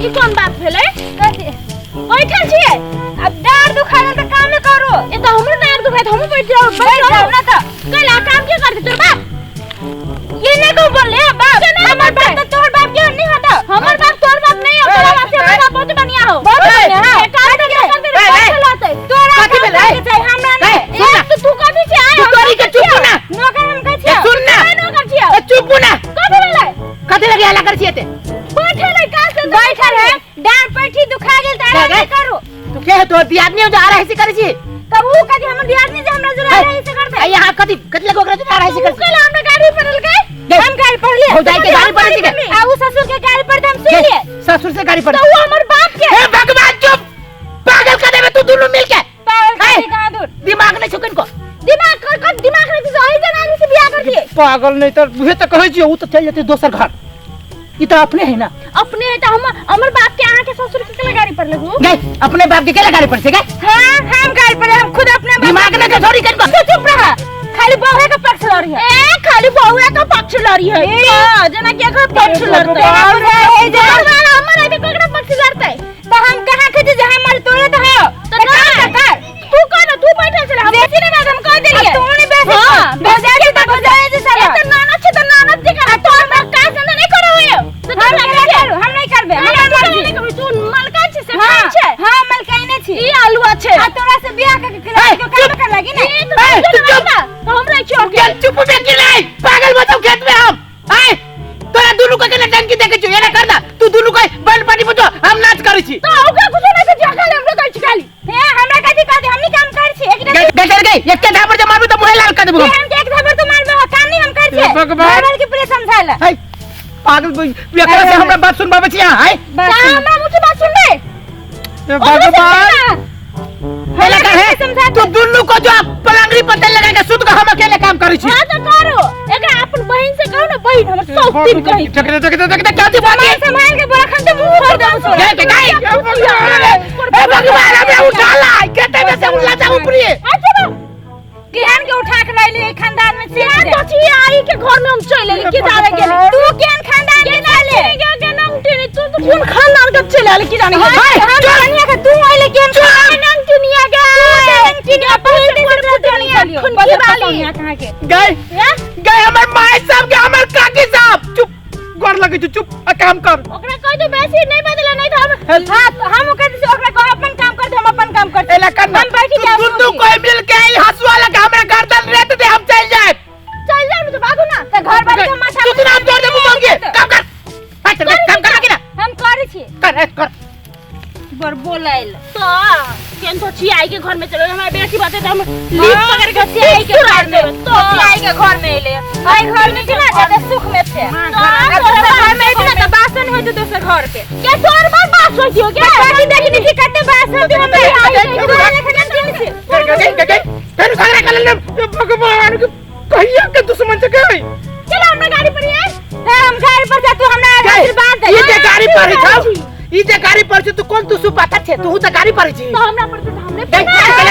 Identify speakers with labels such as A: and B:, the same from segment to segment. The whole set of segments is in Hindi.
A: ई कौन बात भेले बैठल छिए अब डार दुखाल त काम न करो ए त हमरो डार दुखाय हम बैठ जाओ ना त कल काम के करते तोर बाप ये नहीं को बोले बाप हमर बाप त तोर बाप के नहीं होता हमर बाप तोर बाप नहीं हो तोरा बाप से हमरा बहुत बढ़िया हो बहुत बढ़िया हां काम करते बैठल होते तोरा कथि भेले चाहे हमरा नहीं एक तो तू कथि से आय
B: तू तोरी के चुप ना
A: नौकर हम कहै छी
B: सुन ना
A: नौकर छी
B: चुप ना
A: कथि भेले
B: कथि लगे हला कर छिए ते
A: बैठल है का से बैठल है डार पैठी दुखा गेल त आराम करो
B: तू के तो दियादनी जो आ रहा है से करे छी
A: तब वो कथि हमर दियादनी जे हमरा जुरा रही से करते
B: यहां कथि लगे ओकरा जुरा रही से कर
A: कल हमरा गाड़ी पड़ल गए हम गाड़ी पड़ लिए
B: हो जाए के गाड़ी पड़ छी
A: आ वो ससुर के गाड़ी पड़ हम सुन लिए
B: ससुर से गाड़ी पड़
A: तो वो हमर बाप के
B: हे भगवान चुप पागल कर देबे तू दोनों मिलके
A: पागल कहां दूर
B: दिमाग नहीं छुकन को
A: दिमाग नहीं तो ही जनानी से बियाह कर दिए
B: पागल नहीं तो उहे तो कहै छी उ तो चल जाते दोसर घर ई तो अपने है ना
A: अपने तो हम हमर बाप के आके ससुर के गाड़ी पर लगू
B: गए अपने बाप के केला गाड़ी पर से गए
A: हां हम गाड़ी पर हम खुद अपने
B: दिमाग ना के थोड़ी कन को
A: चुप रहा खाली बौआ का पक्ष लड़ी है ए खाली बौआ का पक्ष लड़ी है हां जना के का पक्ष लड़ते है जे हमर अभी कोकरा पक्ष लड़ते तो हम कहां के जे हमर तोरे तो है तो कर तू कौन तू बैठल चला हम बेसी ना हम कह देलिए तू नहीं बेसी हां बेसी के तो बजाए जे साला तो नानद जी का तो हम का संग नहीं करो हो तो हम नहीं करबे हम मर्जी नहीं तू मलका छी से छै हां मलकाइने छी ई आलूआ छै आ तोरा से बियाह के खिला के काम कर लागी ना तो हमरा छोड़ के
B: चुप में के नहीं पागल बताओ खेत में हम आए तोरा दोनों को केना टंकी देखे छु एना करना तू दोनों को बन पानी बुझो हम नाच करै छी
A: तो ओका कुछ नहीं से जखल हमरो कहै छी खाली हे हमरा कथि कह दे हम नहीं काम कर छी
B: गई एक के धापर जे मारबो तो मुहे लाल कर देबो
A: हम के एक धापर तो मारबो काम नहीं हम कर छी भगवान के पूरे समझाला
B: है पागल एकरा से हमरा बात सुनबाबे छी हां है
A: हमरा मुझे बात सुन ले
B: भगवान हेला कर है तू दोनों को जो पलंगरी पर तेल लगाएगा सुध का हम अकेले काम करै छी
A: हां तो करो एकरा अपन बहिन से कहो ना बहिन हमर सब दिन कहि
B: टक चाची बात
A: संभाल के बड़ा खंडे मुंह फोड़ दे
B: गए के गए ए भगवान हमरा उठा ला केते में से उला जा ऊपरी
A: अच्छा केहन के उठा के लाई ले खानदान में से तो छी आई के घर में हम चले ले के जावे गेली तू केहन खानदान के ना ले के नंगटी तू तो कौन खानदान के चले ले की जाने हम जानिया के तू आइले केहन नंगटी निया गे नंगटी के पहले से जानिया खुनकी वाली कहां के
B: गए हमर माय साहब के हमर काकी साहब चुप गोर लगे चुप काम कर
A: ओकरा कह दे बेसी नहीं बदला नहीं तो हम कह दे ओकरा कह अपन काम कर हम अपन काम करते
B: एला करना
A: हम बैठ जाओ
B: तू कोई मिल के आई हंसवा लगा हमरा गर्दन रेत दे हम चल जाए
A: तो भागो ना तो घर वाले के माथा
B: तू नाम तोड़ दे मांगे काम कर काम कर के ना
A: हम करे छी
B: कर
A: बर बोलाइल तो केन तो छी आई के घर में चलो हमारे बेटी बात है तो हम लीप पकड़ के छी आई के घर में तो आई के घर में ले आई घर में ना ज्यादा सुख में थे तो घर में इतना तो बासन हो तो दूसरे घर पे क्या तोर बात बात होती हो क्या बेटी देखी नहीं करते बासन हम आई
B: गए फिर सारे कल भगवान कहिया के दुश्मन से गए
A: चलो हमरा गाड़ी पर है हम गाड़ी पर जा तू हमरा आशीर्वाद दे
B: ये गाड़ी पर है ई जे गाड़ी पर तू कौन तू सुपाता छे तू तो गाड़ी पर छी
A: तो हमरा पर तो हमने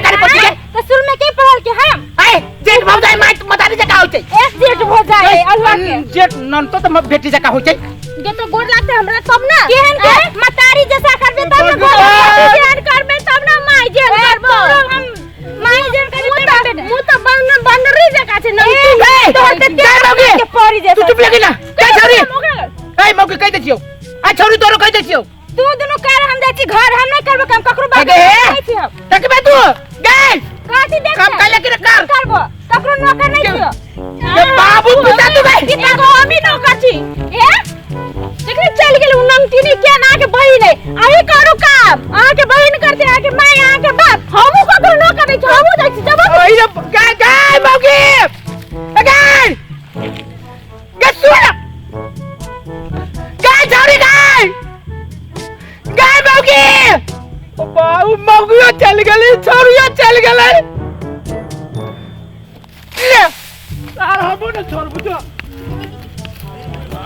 B: गाड़ी पर छी
A: तो सुर में के पड़ल के हम
B: ए जेठ भौ जाए माय मदारी जका होय छै
A: एक जेठ हो जाए अल्लाह के
B: जेठ नन तो बेटी जका होय छै
A: ये तो गोड़ लागते हमरा तब ना केहन के मतारी जैसा करबे तब ना गोड़ जेहन करबे तब ना माय जेहन करबो हम माय जेहन करबे मु तो बंदरी जका छै नहीं तो के परी जैसा
B: तू चुप लगी ना ए छोरी ए मौके कह दे छियो आ छोरी तोरो कह दे छियो
A: तू दोनों कार हम जाती घर हम नहीं करबो काम ककरो बात नहीं छी हम
B: देखबे तू गए
A: काटी देख
B: काम काले के कर
A: करबो ककरो नौकर नहीं छियो
B: ये बाबू पिता तू गए
A: कितना को हम ही नौकर छी ए देखले चल गेल उनंगटी नहीं क्या ना के बहिन है आई करू काम आके बहिन करते आके माय आके बाप हमहु ककरो नौकर नहीं छी हमहु जाई छी जब
B: ओइ गए गए मौके गए गए सुन गए छोरी गए गए मौके बाबू मौगियो चल गेली छोरियो चल गेलै ले सार हमो न छोड़ बुझो